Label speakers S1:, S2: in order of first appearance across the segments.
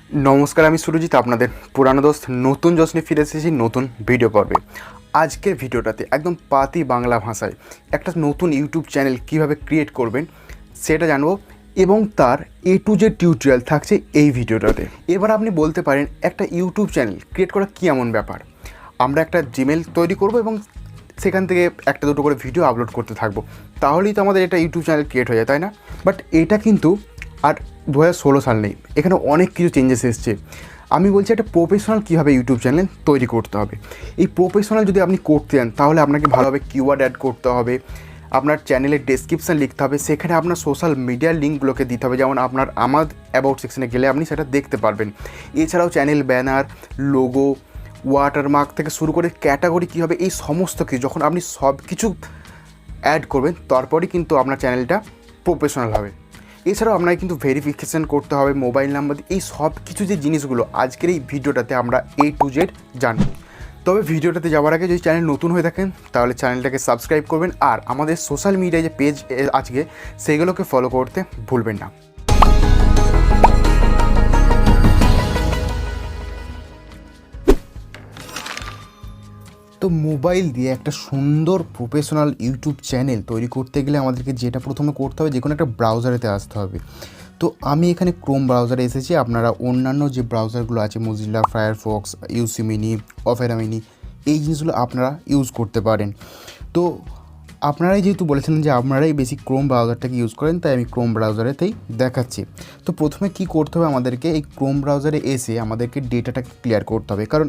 S1: नमस्कार আমি সুরজিৎ আপনাদের পুরানো দোস্ত নতুন জশ্নে ফিরে এসেছি নতুন ভিডিও পর্বে। আজকের ভিডিওটাতে একদম পাতি বাংলা ভাষায় একটা নতুন ইউটিউব চ্যানেল কিভাবে ক্রিয়েট করবেন সেটা জানবো এবং তার A to Z টিউটোরিয়াল থাকছে এই ভিডিওটাতে। এবার আপনি বলতে পারেন একটা ইউটিউব চ্যানেল ক্রিয়েট করা কি এমন ব্যাপার, আমরা একটা জিমেল তৈরি করব এবং সেখান থেকে একটা দুটো করে ভিডিও আপলোড করতে থাকবো, তাহলেই তো আমাদের এটা ইউটিউব চ্যানেল ক্রিয়েট হয়ে যায়, তাই না? বাট এটা কিন্তু আর 2016 সাল নেই, এখানে অনেক কিছু চেঞ্জেস এসছে। আমি বলছি একটা প্রফেশনাল কীভাবে ইউটিউব চ্যানেল তৈরি করতে হবে। এই প্রফেশনাল যদি আপনি করতে চান তাহলে আপনাকে ভালোভাবে কিওয়ার্ড অ্যাড করতে হবে, আপনার চ্যানেলের ডেসক্রিপশান লিখতে হবে, সেখানে আপনার সোশ্যাল মিডিয়ার লিঙ্কগুলোকে দিতে হবে, যেমন আপনার আমার অ্যাবাউট সেকশনে গেলে আপনি সেটা দেখতে পারবেন। এছাড়াও চ্যানেল ব্যানার, লোগো, ওয়াটারমার্ক থেকে শুরু করে ক্যাটাগরি কী হবে, এই সমস্ত কিছু যখন আপনি সব কিছু অ্যাড করবেন তারপরেই কিন্তু আপনার চ্যানেলটা প্রফেশনাল হবে। এছাড়াও আপনাকে কিন্তু ভেরিফিকেশান করতে হবে, মোবাইল নাম্বার, এই সব কিছু যে জিনিসগুলো আজকের এই ভিডিওটাতে আমরা A to Z জানব। তবে ভিডিওটাতে যাওয়ার আগে যদি চ্যানেল নতুন হয়ে থাকেন তাহলে চ্যানেলটাকে সাবস্ক্রাইব করবেন, আর আমাদের সোশ্যাল মিডিয়ায় যে পেজ আজকে সেগুলোকে ফলো করতে ভুলবেন না। তো মোবাইল দিয়ে একটা সুন্দর প্রফেশনাল ইউটিউব চ্যানেল তৈরি করতে গেলে আমাদেরকে যেটা প্রথমে করতে হবে, যে কোনো একটা ব্রাউজারেতে আসতে হবে। তো আমি এখানে ক্রোম ব্রাউজারে এসেছি, আপনারা অন্যান্য যে ব্রাউজারগুলো আছে মোজিলা, ফায়ারফক্স, ইউসি মিনি, অপেরা মিনি, এই জিনিসগুলো আপনারা ইউজ করতে পারেন। তো আপনারাই যেহেতু বলেছিলেন যে আপনারাই বেশি ক্রোম ব্রাউজারটাকে ইউজ করেন, তাই আমি ক্রোম ব্রাউজারেতেই দেখাচ্ছি। তো প্রথমে কি করতে হবে, আমাদেরকে এই ক্রোম ব্রাউজারে এসে আমাদেরকে ডেটাটাকে ক্লিয়ার করতে হবে, কারণ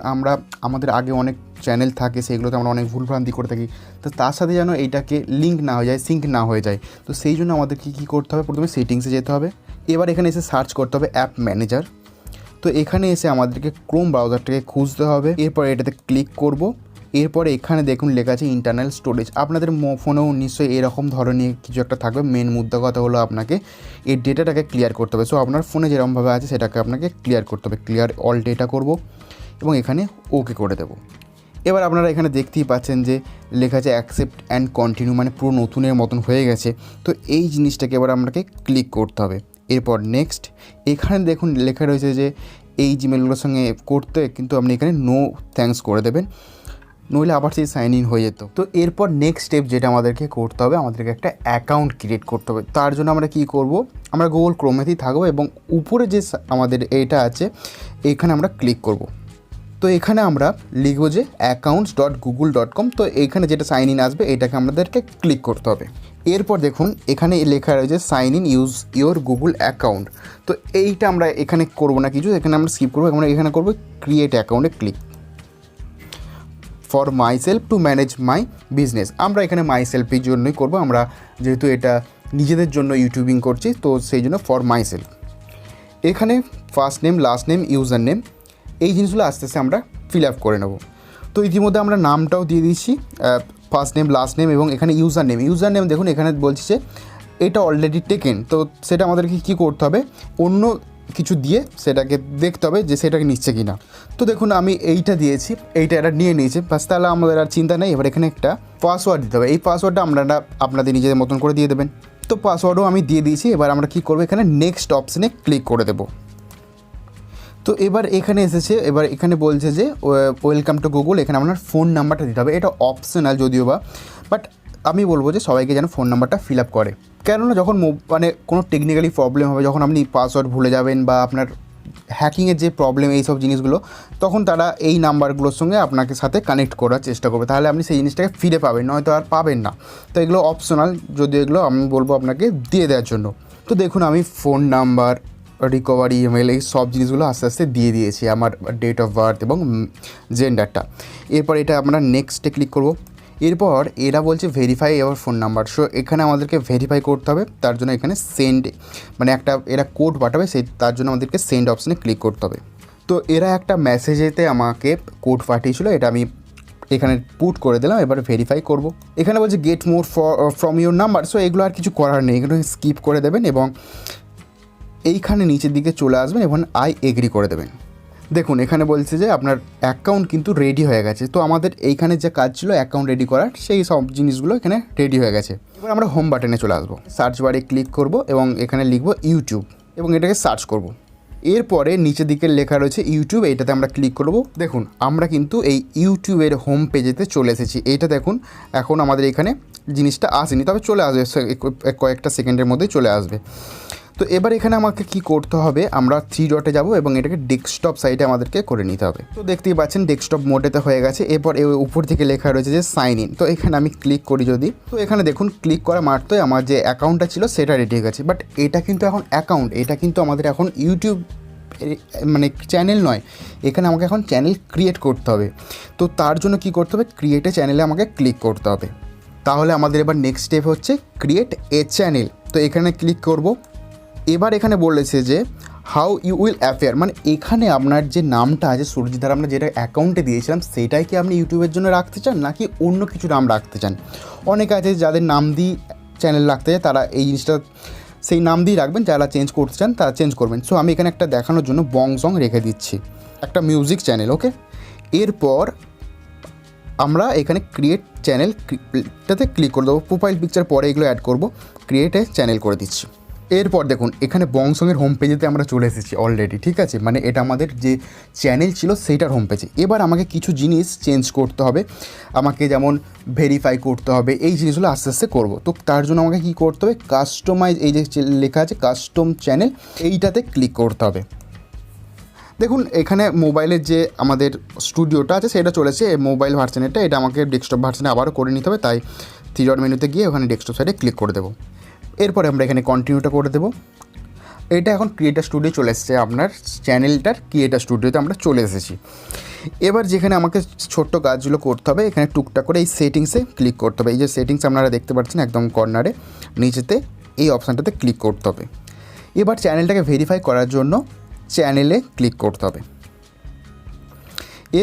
S1: আমাদের আগে অনেক চ্যানেল থাকে, সেগুলোতে আমরা অনেক ভুলভ্রান্তি করে থাকি। তো তার সাথে যেন এইটাকে লিঙ্ক না হয়ে যায়, সিঙ্ক না হয়ে যায়, তো সেই জন্য আমাদেরকে কী করতে হবে, প্রথমে সেটিংসে যেতে হবে, এবার এখানে এসে সার্চ করতে হবে অ্যাপ ম্যানেজার। তো এখানে এসে আমাদেরকে ক্রোম ব্রাউজারটাকে খুঁজতে হবে, এরপর এটাতে ক্লিক করব। এরপরে এখানে দেখুন লেখা আছে ইন্টারনাল স্টোরেজ। আপনাদের ফোনেও নিশ্চয়ই এরকম ধরনের কিছু একটা থাকবে। মেন মুদ্রা কথা হলো আপনাকে এই ডেটাটাকে ক্লিয়ার করতে হবে। সো আপনার ফোনে যেরকমভাবে আছে সেটাকে আপনাকে ক্লিয়ার করতে হবে। ক্লিয়ার অল ডেটা করব এবং এখানে ওকে করে দেব। এবার আপনারা এখানে দেখতেই পাচ্ছেন যে লেখা আছে অ্যাকসেপ্ট অ্যান্ড কন্টিনিউ, মানে পুরো নতুনের মতন হয়ে গেছে। তো এই জিনিসটাকে এবার আপনাকে ক্লিক করতে হবে। এরপর নেক্সট, এখানে দেখুন লেখা রয়েছে যে এই জিমেলগুলোর সঙ্গে করতে, কিন্তু আপনি এখানে নো থ্যাঙ্কস করে দেবেন, নইলে আবার সেই সাইন ইন হয়ে যেত। তো এরপর নেক্সট স্টেপ যেটা আমাদেরকে করতে হবে, আমাদেরকে একটা অ্যাকাউন্ট ক্রিয়েট করতে হবে। তার জন্য আমরা কী করব, আমরা গুগল ক্রোমেতেই থাকবো এবং উপরে যে আমাদের এটা আছে এখানে আমরা ক্লিক করব। তো এখানে আমরা লিখব যে accounts.google.com। তো এখানে যেটা সাইন ইন আসবে এটাকে আমাদেরকে ক্লিক করতে হবে। এরপর দেখুন এখানে লেখা রয়েছে sign in use your Google account. তো এইটা আমরা এখানে করব না কিছু, এখানে আমরা স্কিপ করবো। আমরা এখানে করবো ক্রিয়েট অ্যাকাউন্টে click. For my self to manage my business, আমরা এখানে মাই সেলফের জন্যই করবো, আমরা যেহেতু এটা নিজেদের জন্য ইউটিউবিং করছি, তো সেই জন্য ফর মাই সেলফ। এখানে first name, last name, user name, এই জিনিসগুলো আস্তে আস্তে আমরা ফিল আপ করে নেব। তো ইতিমধ্যে আমরা নামটাও দিয়ে দিচ্ছি, ফার্স্ট নেম, লাস্ট নেম এবং এখানে ইউজার নেম। ইউজার নেম দেখুন এখানে বলছে যে এটা অলরেডি টেকেন, তো সেটা আমাদেরকে কী করতে হবে, অন্য কিছু দিয়ে সেটাকে দেখতে হবে যে সেটাকে নিচ্ছে কি না। তো দেখুন আমি এইটা দিয়েছি, এটা নিয়ে নিয়েছে, বাস তাহলে আমাদের আর চিন্তা নেই। এবার এখানে একটা পাসওয়ার্ড দিতে হবে, এই পাসওয়ার্ডটা আপনারা আপনাদের নিজেদের মতন করে দিয়ে দেবেন। তো পাসওয়ার্ডও আমি দিয়ে দিয়েছি। এবার আমরা কী করবো, এখানে নেক্সট অপশানে ক্লিক করে দেবো। তো এবার এখানে এসেছে, এবার এখানে বলছে যে ওয়েলকাম টু গুগল, এখানে আপনার ফোন নাম্বারটা দিতে হবে। এটা অপশনাল যদিও বা, বাট আমি বলবো যে সবাইকে যেন ফোন নাম্বারটা ফিল আপ করে, কেননা যখন মানে কোনো টেকনিক্যালি প্রবলেম হবে, যখন আপনি পাসওয়ার্ড ভুলে যাবেন বা আপনার হ্যাকিংয়ের যে প্রবলেম, এই সব জিনিসগুলো, তখন তারা এই নাম্বারগুলোর সঙ্গে আপনাকে সাথে কানেক্ট করার চেষ্টা করবে, তাহলে আপনি সেই জিনিসটাকে ফিরে পাবেন, নয়তো আর পাবেন না। তো এগুলো অপশনাল, যদিও এগুলো আমি বলবো আপনাকে দিয়ে দেওয়ার জন্য। তো দেখুন আমি ফোন নাম্বার, রিকভারি, ইমেল, এই সব জিনিসগুলো আস্তে আস্তে দিয়ে দিয়েছি, আমার ডেট অফ বার্থ এবং জেন্ডারটা। এরপর এটা আমরা নেক্সটে ক্লিক করব। এরপর এরা বলছে verify hour phone number. So এখানে আমাদেরকে ভেরিফাই করতে হবে, তার জন্য এখানে সেন্ড, মানে একটা এরা কোড পাঠাবে, সেই তার জন্য আমাদেরকে সেন্ড অপশানে ক্লিক করতে হবে। তো এরা একটা মেসেজেতে আমাকে কোড পাঠিয়েছিল, এটা আমি এখানে পুট করে দিলাম। এবার ভেরিফাই করব। এখানে বলছে get more from your number. So এগুলো আর কিছু করার নেই, এগুলো স্কিপ করে দেবেন এবং এইখানে নিচের দিকে চলে আসবেন এবং আই এগ্রি করে দেবেন। দেখুন এখানে বলছে যে আপনার অ্যাকাউন্ট কিন্তু রেডি হয়ে গেছে। তো আমাদের এইখানে যে কাজ ছিল অ্যাকাউন্ট রেডি করার, সেই সব জিনিসগুলো এখানে রেডি হয়ে গেছে। এবার আমরা হোম বাটনে চলে আসবো, সার্চ বারে ক্লিক করব এবং এখানে লিখব ইউটিউব এবং এটাকে সার্চ করব। এরপরে নিচের দিকে লেখা রয়েছে ইউটিউব, এইটাতে আমরা ক্লিক করব। দেখুন আমরা কিন্তু এই ইউটিউবের হোম পেজেতে চলে এসেছি। এইটা দেখুন এখন আমাদের এখানে জিনিসটা আসেনি, তবে চলে আসবে, কয়েকটা সেকেন্ডের মধ্যেই চলে আসবে। তো এবার এখানে আমাকে কি করতে হবে, আমরা 3 ডটে যাব এবং এটাকে ডেস্কটপ সাইটে আমাদেরকে করে নিতে হবে। তো দেখতেই পাচ্ছেন ডেস্কটপ মোডেতে হয়ে গেছে। এরপর উপর থেকে লেখা রয়েছে যে সাইন ইন, তো এখানে আমি ক্লিক করি যদি, তো এখানে দেখুন ক্লিক করা মাত্রই আমার যে অ্যাকাউন্টটা ছিল সেটা রেডি হয়ে গেছে। বাট এটা কিন্তু এখন অ্যাকাউন্ট, এটা কিন্তু আমাদের এখন ইউটিউব মানে চ্যানেল নয়, এখানে আমাকে এখন চ্যানেল ক্রিয়েট করতে হবে। তো তার জন্য কি করতে হবে, ক্রিয়েট এ চ্যানেলে আমাকে ক্লিক করতে হবে। তাহলে আমাদের এবার নেক্সট স্টেপ হচ্ছে ক্রিয়েট এ চ্যানেল। তো এখানে ক্লিক করব। এবার এখানে বলেছে যে হাউ ইউ উইল অ্যাপিয়ার, মানে এখানে আপনার যে নামটা আছে সূর্যধার, আমরা যেটা অ্যাকাউন্টে দিয়েছিলাম সেটাই কি আপনি ইউটিউবের জন্য রাখতে চান নাকি অন্য কিছু নাম রাখতে চান। অনেকে আছে যাদের নাম দিয়ে চ্যানেল রাখতে চায়, তারা এই জিনিসটা সেই নাম দিয়ে রাখবেন, যারা চেঞ্জ করতে চান তারা চেঞ্জ করবেন। সো আমি এখানে একটা দেখানোর জন্য বং সং রেখে দিচ্ছি, একটা মিউজিক চ্যানেল। ওকে, এরপর আমরা এখানে ক্রিয়েট চ্যানেলটাতে ক্লিক করে দেবো। প্রোফাইল পিকচার পরে এগুলো অ্যাড করব, ক্রিয়েট এ চ্যানেল করে দিচ্ছি। এরপর দেখুন এখানে বংসংয়ের হোম পেজেতে আমরা চলে এসেছি অলরেডি, ঠিক আছে, মানে এটা আমাদের যে চ্যানেল ছিল সেইটার হোম পেজে। এবার আমাকে কিছু জিনিস চেঞ্জ করতে হবে, আমাকে যেমন ভেরিফাই করতে হবে, এই জিনিসগুলো আস্তে আস্তে করব। তো তার জন্য আমাকে কী করতে হবে, কাস্টমাইজ, এই যে লেখা আছে কাস্টম চ্যানেল, এইটাতে ক্লিক করতে হবে। দেখুন এখানে মোবাইলের যে আমাদের স্টুডিওটা আছে সেটা চলেছে, মোবাইল ভার্সনেরটা, এটা আমাকে ডেস্কটপ ভার্সনে আবারও করে নিতে হবে। তাই 3 ডট মেনুতে গিয়ে ওখানে ডেস্কটপ সাইডে ক্লিক করে দেবো। এরপরে আমরা এখানে কন্টিনিউটা করে দেবো। এটা এখন ক্রিয়েটার স্টুডিও চলে এসেছে, আপনার চ্যানেলটার ক্রিয়েটার স্টুডিওতে আমরা চলে এসেছি। এবার যেখানে আমাকে ছোট্ট কাজগুলো করতে হবে, এখানে টুকটাক করে এই সেটিংসে ক্লিক করতে হবে। এই যে সেটিংস আপনারা দেখতে পাচ্ছেন একদম কর্নারে নিচেতে, এই অপশানটাতে ক্লিক করতে হবে। এবার চ্যানেলটাকে ভেরিফাই করার জন্য চ্যানেলে ক্লিক করতে হবে।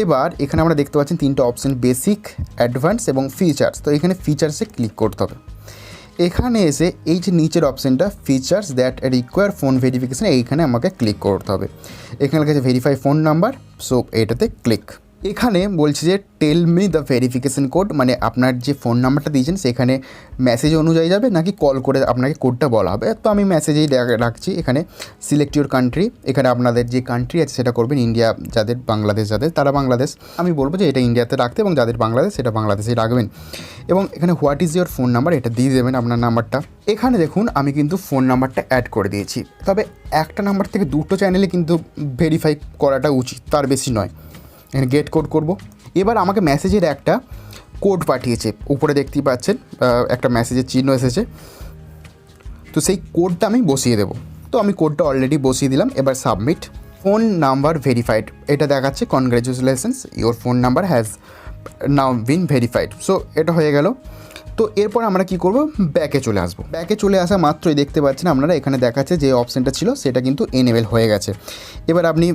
S1: এবার এখানে আমরা দেখতে পাচ্ছেন 3টে অপশান, বেসিক, অ্যাডভান্স এবং ফিচার্স। তো এখানে ফিচার্সে ক্লিক করতে হবে। এখানে এসে এই যে নিচের অপশানটা features that require phone verification, এইখানে আমাকে ক্লিক করতে হবে। এখানে কাছে ভেরিফাই ফোন নাম্বার, সো এটাতে ক্লিক। এখানে বলছে যে tell me the verification code, মানে আপনার যে ফোন নাম্বারটা দিয়েছেন সেখানে মেসেজ অনুযায়ী যাবে নাকি কল করে আপনাকে কোডটা বলা হবে। তো আমি মেসেজেই রাখছি। এখানে সিলেক্ট ইউর কান্ট্রি, এখানে আপনাদের যে কান্ট্রি আছে সেটা করবেন, ইন্ডিয়া যাদের, বাংলাদেশ যাদের তারা বাংলাদেশ, আমি বলবো যে এটা ইন্ডিয়াতে রাখতে, এবং যাদের বাংলাদেশ সেটা বাংলাদেশেই রাখবেন। এবং এখানে what is your phone number, এটা দিয়ে দেবেন আপনার নাম্বারটা। এখানে দেখুন আমি কিন্তু ফোন নাম্বারটা অ্যাড করে দিয়েছি, তবে একটা নাম্বার থেকে 2টো চ্যানেলে কিন্তু ভেরিফাই করাটা উচিত, তার বেশি নয়। এখানে গেট কোড করব। এবার আমাকে মেসেজের একটা কোড পাঠিয়েছে, উপরে দেখতেই পাচ্ছেন একটা মেসেজের চিহ্ন এসেছে, তো সেই কোডটা আমি বসিয়ে দেবো। তো আমি কোডটা অলরেডি বসিয়ে দিলাম। এবার সাবমিট। ফোন নাম্বার ভেরিফাইড, এটা দেখাচ্ছে congratulations your phone number has now bin verified. So এটা হয়ে গেল। তো এরপর আমরা কি করব, ব্যাকে চলে আসবো। ব্যাকে চলে আসা মাত্রই দেখতে পাচ্ছেন আপনারা এখানে দেখাচ্ছে যে অপশানটা ছিল সেটা কিন্তু এনেবেল হয়ে গেছে। এবার আপনি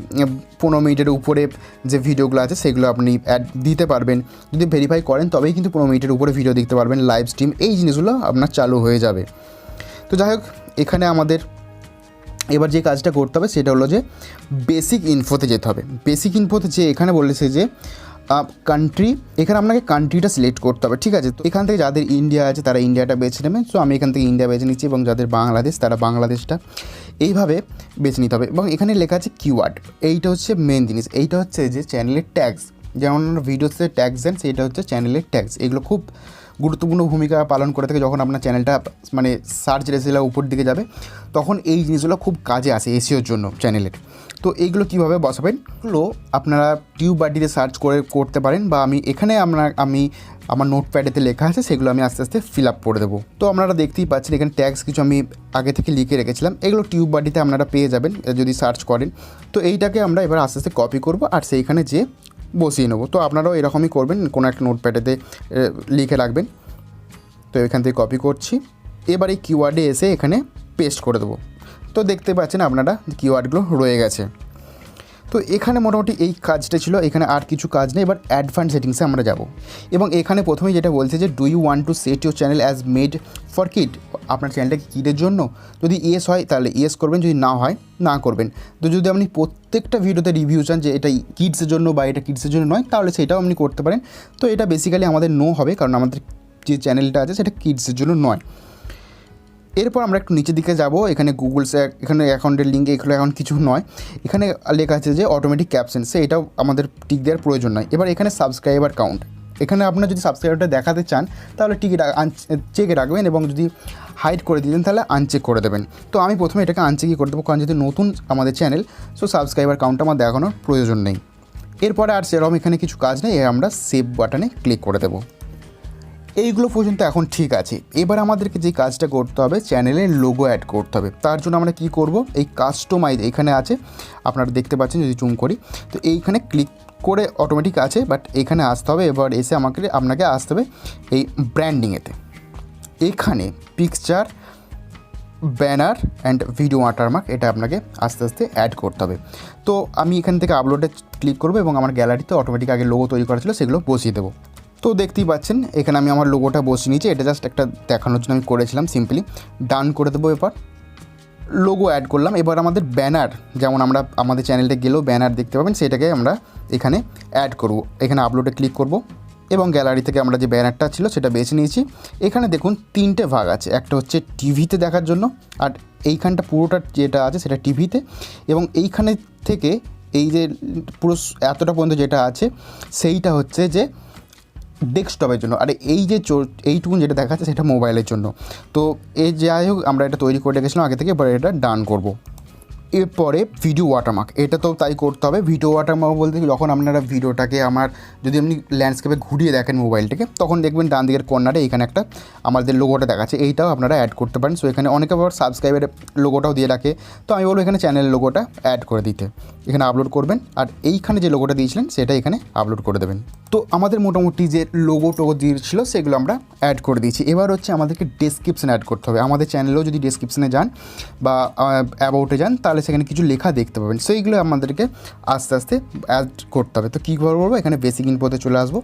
S1: 15 মিনিটের উপরে যে ভিডিওগুলো আছে সেগুলো আপনি অ্যাড দিতে পারবেন। যদি ভেরিফাই করেন তবেই কিন্তু 15 মিনিটের উপরে ভিডিও দেখতে পারবেন, লাইভ স্ট্রিম, এই জিনিসগুলো আপনার চালু হয়ে যাবে। তো যাই হোক, এখানে আমাদের এবার যে কাজটা করতে হবে সেটা হলো যে বেসিক ইনফোতে যেতে হবে। বেসিক ইনফোতে যে এখানে বলেছে যে কান্ট্রি, এখানে আপনাকে কান্ট্রিটা সিলেক্ট করতে হবে, ঠিক আছে। তো এখান থেকে যাদের ইন্ডিয়া আছে তারা ইন্ডিয়াটা বেছে নেবেন। সো আমি এখান থেকে ইন্ডিয়া বেছে নিচ্ছি, এবং যাদের বাংলাদেশ তারা বাংলাদেশটা এইভাবে বেছে নিতে হবে। এবং এখানে লেখা আছে কিওয়ার্ড, এইটা হচ্ছে মেন জিনিস। এইটা হচ্ছে যে চ্যানেলের ট্যাগস, যেমন ভিডিওতে ট্যাগস দেন সেইটা হচ্ছে চ্যানেলের ট্যাগস। এগুলো খুব গুরুত্বপূর্ণ ভূমিকা পালন করে থাকে। যখন আপনার চ্যানেলটা মানে সার্চ রেজাল্টে উপর দিকে যাবে তখন এই জিনিসগুলো খুব কাজে আসে এসিওর জন্য চ্যানেলের। তো এইগুলো কীভাবে বসাবেন, এগুলো আপনারা টিউব বাটিতে সার্চ করে করতে পারেন, বা আমি এখানে আমি আমার নোটপ্যাডেতে লেখা আছে সেগুলো আমি আস্তে আস্তে ফিল আপ করে দেবো। তো আপনারা দেখতেই পাচ্ছেন এখানে ট্যাগস কিছু আমি আগে থেকে লিখে রেখেছিলাম, এগুলো টিউব বাটিতে আপনারা পেয়ে যাবেন যদি সার্চ করেন। তো এইটাকে আমরা এবার আস্তে আস্তে কপি করব আর সেইখানে যে বসিয়ে নেবো। তো আপনারাও এরকমই করবেন, কোনো একটা নোটপ্যাডেতে লিখে রাখবেন। তো এখান থেকে কপি করছি, এবার এই কিওয়ার্ডে এসে এখানে পেস্ট করে দেবো। তো দেখতে পাচ্ছেন আপনারা কিওয়ার্ডগুলো রয়ে গেছে। তো এখানে মোটামুটি এই কাজটা ছিল, এখানে আর কিছু কাজ নেই। এবার অ্যাডভান্স সেটিংসে আমরা যাব, এবং এখানে প্রথমেই যেটা বলছে যে do you want to set your channel as made for kid, আপনার চ্যানেলটা কি কিডের জন্য। যদি ইয়েস হয় তাহলে ইয়েস করবেন, যদি না হয় না করবেন। তো যদি আপনি প্রত্যেকটা ভিডিওতে রিভিউ চান যে এটা কিডসের জন্য বা এটা কিডসের জন্য নয়, তাহলে সেটাও আপনি করতে পারেন। তো এটা বেসিক্যালি আমাদের নো হবে, কারণ আমাদের যে চ্যানেলটা আছে সেটা কিডসের জন্য নয়। এরপর আমরা একটু নিচের দিকে যাব, এখানে গুগল এখানে অ্যাকাউন্টের লিঙ্ক, এগুলো এখন কিছু নয়, এখানে লেখা আছে যে অটোমেটিক ক্যাপশন, এটাও আমাদের টিক দেওয়ার প্রয়োজন নয়। এবার এখানে সাবস্ক্রাইবার কাউন্ট, এখানে আপনার যদি সাবস্ক্রাইবারটা দেখাতে চান তাহলে চেকে রাখবেন, এবং যদি হাইড করে দিতেন তাহলে আনচেক করে দেবেন। তো আমি প্রথমে এটাকে আনচেকই করে দেবো, কারণ যেহেতু নতুন আমাদের চ্যানেল, সো সাবস্ক্রাইবার কাউন্টটা আমার দেখানোর প্রয়োজন নেই। এরপরে আর সেরকম এখানে কিছু কাজ নেই, আমরা সেভ বাটনে ক্লিক করে দেবো। এইগুলো পর্যন্ত এখন ঠিক আছে। এবার আমাদেরকে যে কাজটা করতে হবে, চ্যানেলের লোগো অ্যাড করতে হবে। তার জন্য আমরা কি করব, এই কাস্টমাইজ এখানে আছে, আপনারা দেখতে পাচ্ছেন যদি জুম করি, তো এইখানে ক্লিক করে অটোমেটিক আছে, বাট এখানে আসতে হবে। এবার এসে আপনাকে আসতে হবে এই ব্র্যান্ডিংয়েতে, এখানে picture, banner and video watermark, এটা আপনাকে আস্তে আস্তে অ্যাড করতে হবে। তো আমি এখান থেকে আপলোডে ক্লিক করবো এবং আমার গ্যালারিতে অটোমেটিক আগে লোগো তৈরি করা ছিল সেগুলো বসিয়ে দেবো। তো দেখতেই পাচ্ছেন এখানে আমি আমার লোগোটা বসিয়ে নিয়েছি, এটা জাস্ট একটা দেখানোর জন্য আমি করেছিলাম, সিম্পলি ডান করে দেবো। এবার লোগো অ্যাড করলাম। এবার আমাদের ব্যানার, যেমন আমরা আমাদের চ্যানেলটা গেলেও ব্যানার দেখতে পাবেন, সেটাকে আমরা এখানে অ্যাড করব। এখানে আপলোডে ক্লিক করব এবং গ্যালারি থেকে আমরা যে ব্যানারটা ছিল সেটা বেছে নিয়েছি। এখানে দেখুন 3টে ভাগ আছে, একটা হচ্ছে টিভিতে দেখার জন্য, আর এইখানটা পুরোটা যেটা আছে সেটা টিভিতে, এবং এইখানে থেকে এই যে পুরো এতটা পর্যন্ত যেটা আছে সেইটা হচ্ছে যে ডেস্কটপের জন্য, আর এই যে এইটুকুন যেটা দেখাচ্ছে সেটা মোবাইলের জন্য। তো এই যাই হোক আমরা এটা তৈরি করে রেখেছিলাম আগে থেকে, এবার এটা ডান করব। এরপরে ভিডিও ওয়াটারমার্ক, এটা তো তাই করতে হবে। ভিডিও ওয়াটারমার্ক বলতে যখন আপনারা ভিডিওটাকে যদি আপনি ল্যান্ডস্কেপে ঘুরিয়ে দেখেন মোবাইলটাকে, তখন দেখবেন ডান দিকের কর্নারে এখানে একটা আমাদের লোগোটা দেখাচ্ছে, এইটাও আপনারা অ্যাড করতে পারেন। সো এখানে অনেকে আবার সাবস্ক্রাইবারের লোগোটাও দিয়ে রাখে, তো আমি বলবো এখানে চ্যানেলের লোগোটা অ্যাড করে দিতে, এখানে আপলোড করবেন, আর এইখানে যে লোগোটা দিয়েছিলেন সেটা এখানে আপলোড করে দেবেন। তো আমাদের মোটামুটি যে লোগো টোগো দিয়েছিল সেগুলো আমরা অ্যাড করে দিয়েছি। এবার হচ্ছে আমাদেরকে ডেসক্রিপশন অ্যাড করতে হবে। আমাদের চ্যানেলেও যদি ডেসক্রিপশনে যান বা অ্যাবাউটে যান, তাহলে সেখানে কিছু লেখা দেখতে পাবেন, সেইগুলো আমাদেরকে আস্তে আস্তে অ্যাড করতে হবে। তো কী করবো, এখানে বেসিক ইনফোতে চলে আসবো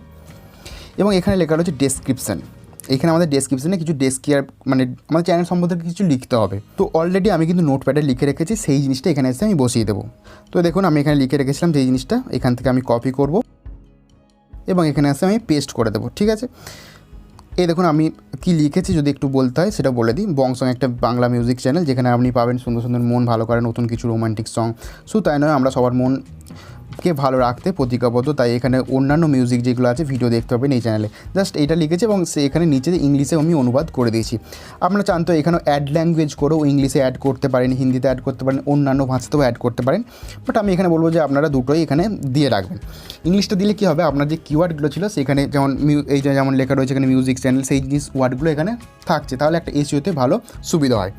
S1: এবং এখানে লেখা রয়েছে ডেসক্রিপশন। এখানে আমাদের ডেসক্রিপশনে কিছু আমাদের চ্যানেল সম্বন্ধে কিছু লিখতে হবে। তো অলরেডি আমি কিন্তু নোটপ্যাডে লিখে রেখেছি, সেই জিনিসটা এখানে এসে আমি বসিয়ে দেবো। তো দেখুন আমি এখানে লিখে রেখেছিলাম যেই জিনিসটা, এখান থেকে আমি কপি করব এবং এখানে এসে আমি পেস্ট করে দেবো। ঠিক আছে, এই দেখুন আমি কি লিখেছি যদি একটু বলতে হয় সেটা বলে দিই। বংসং একটা বাংলা মিউজিক চ্যানেল, যেখানে আপনি পাবেন সুন্দর সুন্দর মন ভালো করে নতুন কিছু রোমান্টিক সং। শুধু তাই নয়, আমরা সবার মনকে ভালো রাখতে প্রতিজ্ঞাবদ্ধ, তাই এখানে অন্যান্য মিউজিক যেগুলো আছে ভিডিও দেখতে পাবেন এই চ্যানেলে। জাস্ট এইটা লিখেছি এবং এখানে নিচে ইংলিশে আমি অনুবাদ করে দিয়েছি। আপনারা চান তো এখানেও অ্যাড ল্যাঙ্গুয়েজ করেও ইংলিশে অ্যাড করতে পারেন, হিন্দিতে অ্যাড করতে পারেন, অন্যান্য ভাষাতেও অ্যাড করতে পারেন, বাট আমি এখানে বলবো যে আপনারা দুটোই এখানে দিয়ে রাখবেন। ইংলিশটা দিলে কী হবে, আপনার যে কিওয়ার্ডগুলো ছিল সেখানে যেমন এই যে যেমন লেখা রয়েছে এখানে মিউজিক চ্যানেল, সেই জিনিস ওয়ার্ডগুলো এখানে থাকছে, তাহলে একটা এসইওতে ভালো সুবিধা হয়।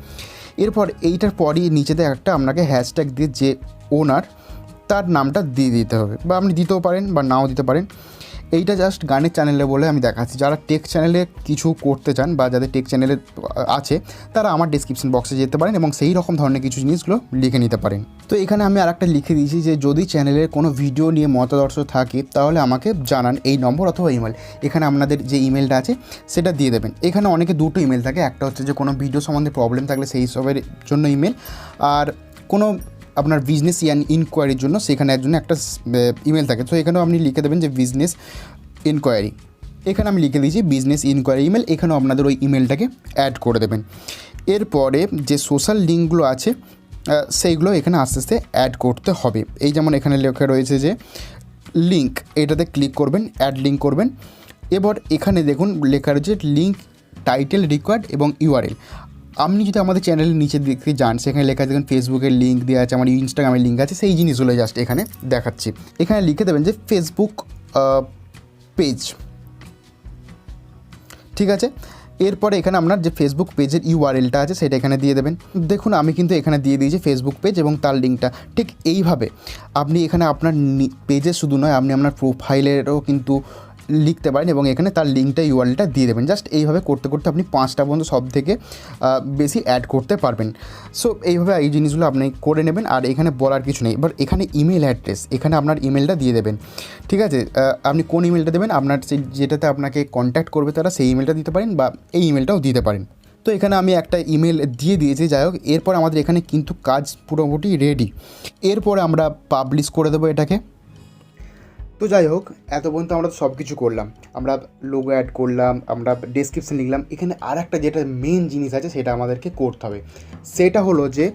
S1: এরপর এইটার পরই নিচেতে একটা আপনাকে হ্যাশট্যাগ দিয়ে যে ওনার তার নামটা দিয়ে দিতে হবে, বা আপনি দিতেও পারেন বা নাও দিতে পারেন। এইটা জাস্ট গানের চ্যানেলে বলে আমি দেখাচ্ছি। যারা টেক চ্যানেলে কিছু করতে চান বা যাদের টেক চ্যানেলে আছে, তারা আমার ডিসক্রিপশন বক্সে যেতে পারেন এবং সেই রকম ধরনের কিছু জিনিসগুলো লিখে নিতে পারেন। তো এখানে আমি আরেকটা লিখে দিয়েছি যে যদি চ্যানেলের কোনো ভিডিও নিয়ে মতাদর্শ থাকে তাহলে আমাকে জানান এই নম্বর অথবা ইমেল। এখানে আপনাদের যে ইমেলটা আছে সেটা দিয়ে দেবেন। এখানে অনেকে দুটো ইমেল থাকে, একটা হচ্ছে যে কোনো ভিডিও সম্বন্ধে প্রবলেম থাকলে সেই সবের জন্য ইমেল, আর কোনো আপনার বিজনেস ইনকোয়ারির জন্য সেখানে একজন্য একটা ইমেল থাকে। তো এখানেও আপনি লিখে দেবেন যে বিজনেস ইনকোয়ারি, এখানে আমি লিখে দিয়েছি বিজনেস ইনকোয়ারি ইমেল, এখানেও আপনাদের ওই ইমেলটাকে অ্যাড করে দেবেন। এরপরে যে সোশ্যাল লিঙ্কগুলো আছে সেইগুলো এখানে আস্তে আস্তে অ্যাড করতে হবে। এই যেমন এখানে লেখা রয়েছে যে লিঙ্ক, এটাতে ক্লিক করবেন, অ্যাড লিঙ্ক করবেন। এবার এখানে দেখুন লেখা রয়েছে লিঙ্ক টাইটেল রিকোয়ার্ড এবং ইউআরএল। আপনি যদি আমাদের চ্যানেলের নিচের দিকে যান, সেখানে লেখা দেখুন ফেসবুকের লিঙ্ক দেওয়া আছে, আমার ইনস্টাগ্রামের লিঙ্ক আছে, সেই জিনিসগুলো জাস্ট এখানে দেখাচ্ছি। এখানে লিখে দেবেন যে ফেসবুক পেজ, ঠিক আছে। এরপরে এখানে আপনার যে ফেসবুক পেজের ইউআরএলটা আছে সেটা এখানে দিয়ে দেবেন। দেখুন আমি কিন্তু এখানে দিয়ে দিয়েছি ফেসবুক পেজ এবং তার লিঙ্কটা। ঠিক এইভাবে আপনি এখানে আপনার পেজে শুধু নয়, আপনি আপনার প্রোফাইলেরও কিন্তু লিখতে পারেন এবং এখানে তার লিঙ্কটা ইউআরএলটা দিয়ে দেবেন। জাস্ট এইভাবে করতে করতে আপনি 5টা পর্যন্ত সব থেকে বেশি অ্যাড করতে পারবেন। সো এইভাবে এই জিনিসগুলো আপনি করে নেবেন, আর এখানে বলার কিছু নেই। এবার এখানে ইমেল অ্যাড্রেস, এখানে আপনার ইমেলটা দিয়ে দেবেন, ঠিক আছে। আপনি কোন ইমেলটা দেবেন, আপনার যেটাতে আপনাকে কন্ট্যাক্ট করবে তারা সেই ইমেলটা দিতে পারেন, বা এই ইমেলটাও দিতে পারেন। তো এখানে আমি একটা ইমেল দিয়ে দিয়েছি। যাই হোক, এরপর আমাদের এখানে কিন্তু কাজ পুরোপুরি রেডি। এরপরে আমরা পাবলিশ করে দেবো এটাকে। তো যাই হোক, এত পর্যন্ত আমরা তো সব কিছু করলাম, আমরা লোগো অ্যাড করলাম, আমরা ডেসক্রিপশন লিখলাম। এখানে আর একটা যেটা মেন জিনিস আছে সেটা আমাদেরকে করতে হবে, সেটা হলো যে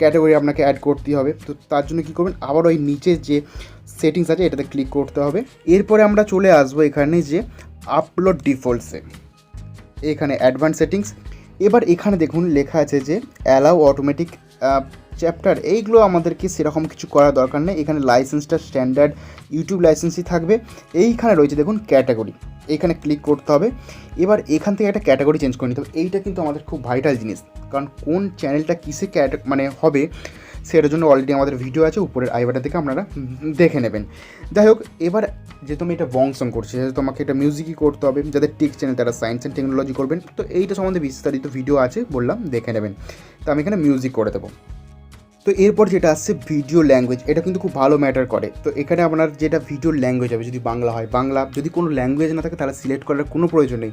S1: ক্যাটাগরি আপনাকে অ্যাড করতেই হবে। তো তার জন্য কী করবেন, আবার ওই নিচে যে সেটিংস আছে এটাতে ক্লিক করতে হবে। এরপরে আমরা চলে আসবো এখানে যে আপলোড ডিফল্টসে, এখানে অ্যাডভান্স সেটিংস। এবার এখানে দেখুন লেখা আছে যে অ্যালাউ অটোমেটিক চ্যাপ্টার, এইগুলো আমাদেরকে সেরকম কিছু করার দরকার নেই। এখানে লাইসেন্সটা স্ট্যান্ডার্ড ইউটিউব লাইসেন্সই থাকবে। এইখানে রয়েছে দেখুন ক্যাটাগরি, এইখানে ক্লিক করতে হবে। এবার এখান থেকে একটা ক্যাটাগরি চেঞ্জ করে নিতে হবে। এইটা কিন্তু আমাদের খুব ভাইটাল জিনিস, কারণ কোন চ্যানেলটা কিসে হবে সেটার জন্য অলরেডি আমাদের ভিডিও আছে, উপরের আই বাটন থেকে আপনারা দেখে নেবেন। যাই হোক, এবার যেহেতু আমি এটা বংসং করছি, যেহেতু তোমাকে এটা মিউজিকই করতে হবে, যাদের টেক চ্যানেল তারা সায়েন্স অ্যান্ড টেকনোলজি করবেন, তো এইটা সম্বন্ধে বিস্তারিত ভিডিও আছে, বললাম দেখে নেবেন। তো আমি এখানে মিউজিক করে দেবো। তো এরপর যেটা আসছে ভিডিও ল্যাঙ্গুয়েজ, এটা কিন্তু খুব ভালো ম্যাটার করে। তো এখানে আপনার যেটা ভিডিও ল্যাঙ্গুয়েজ হবে, যদি বাংলা হয় বাংলা, যদি কোনো ল্যাঙ্গুয়েজ না থাকে তাহলে সিলেক্ট করার কোনো প্রয়োজন নেই।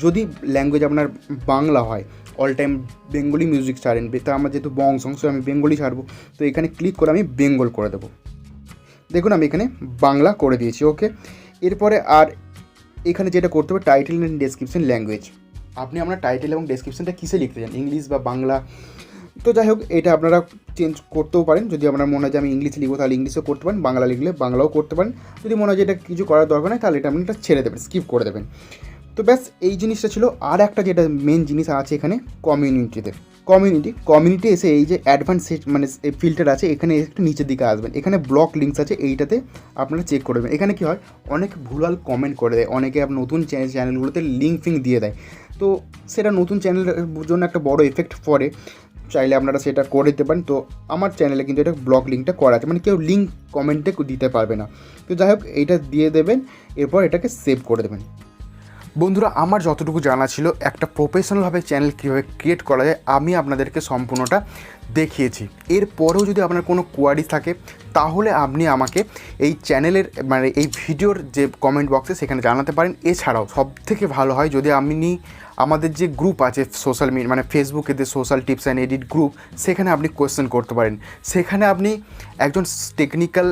S1: যদি ল্যাঙ্গুয়েজ আপনার বাংলা হয়, অল টাইম বেঙ্গলি মিউজিক ছাড়েন, তা আমার যেহেতু বংশং, সো আমি বেঙ্গলি ছাড়বো। তো এখানে ক্লিক করে আমি বেঙ্গল করে দেবো। দেখুন আমি এখানে বাংলা করে দিয়েছি, ওকে। এরপরে আর এখানে যেটা করতে হবে, টাইটেল অ্যান্ড ডেসক্রিপশন ল্যাঙ্গুয়েজ, আপনি আপনার টাইটেল এবং ডেসক্রিপশনটা কিসে লিখতে চান, ইংলিশ বা বাংলা। তো যাই হোক, এটা আপনারা চেঞ্জ করতেও পারেন। যদি আপনার মনে হয় যে আমি ইংলিশ লিখবো তাহলে ইংলিশও করতে পারেন, বাংলা লিখলে বাংলাও করতে পারেন। যদি মনে হয় যে এটা কিছু করার দরকার নেই তাহলে এটা আপনি এটা ছেড়ে দেবেন, স্কিপ করে দেবেন। তো ব্যাস এই জিনিসটা ছিল। আর একটা যেটা মেন জিনিস আছে এখানে কমিউনিটি এসে এই যে অ্যাডভান্স ফিল্টার আছে, এখানে একটু নিচের দিকে আসবেন, এখানে ব্লক লিঙ্কস আছে, এইটাতে আপনারা চেক করবেন। এখানে কি হয়, অনেক ভুলভাল কমেন্ট করে দেয়, অনেকে নতুন চ্যানেলগুলোতে লিঙ্ক ফিঙ্ক দিয়ে দেয়। তো সেটা নতুন চ্যানেলের জন্য একটা বড় এফেক্ট পড়ে, চাইলে আপনারা সেটা করে দিতে পারেন। তো আমার চ্যানেলে কিন্তু এটা ব্লক লিঙ্কটা করা আছে, কেউ লিঙ্ক কমেন্টে দিতে পারবে না। তো যাই হোক, এইটা দিয়ে দেবেন, এরপর এটাকে সেভ করে দেবেন। বন্ধুরা, আমার যতটুকু জানা ছিল একটা প্রফেশনালভাবে চ্যানেল কীভাবে ক্রিয়েট করা যায়, আমি আপনাদেরকে সম্পূর্ণটা দেখিয়েছি। এরপরেও যদি আপনার কোনো কোয়ারি থাকে তাহলে আপনি আমাকে এই চ্যানেলের এই ভিডিওর যে কমেন্ট বক্সে সেখানে জানাতে পারেন। এছাড়াও সবথেকে ভালো হয় যদি আপনি আমাদের যে গ্রুপ আছে সোশ্যাল মিডিয়া ফেসবুকে যে social tips and edit group, সেখানে আপনি কোয়েশ্চেন করতে পারেন। সেখানে আপনি একজন টেকনিক্যাল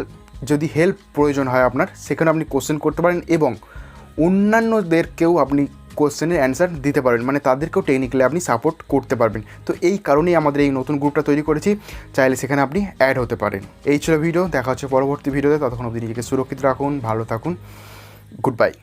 S1: যদি হেল্প প্রয়োজন হয় আপনার, সেখানে আপনি কোয়েশ্চেন করতে পারেন এবং অন্যান্যদেরকেও আপনি কোয়েশ্চেনের অ্যান্সার দিতে পারবেন, তাদেরকেও টেকনিক্যালি আপনি সাপোর্ট করতে পারবেন। তো এই কারণেই আমাদের এই নতুন গ্রুপটা তৈরি করেছি, চাইলে সেখানে আপনি অ্যাড হতে পারেন। এই ছিল ভিডিও, দেখা হচ্ছে পরবর্তী ভিডিওতে। ততক্ষণ অবধি নিজেকে সুরক্ষিত রাখুন, ভালো থাকুন, গুড বাই।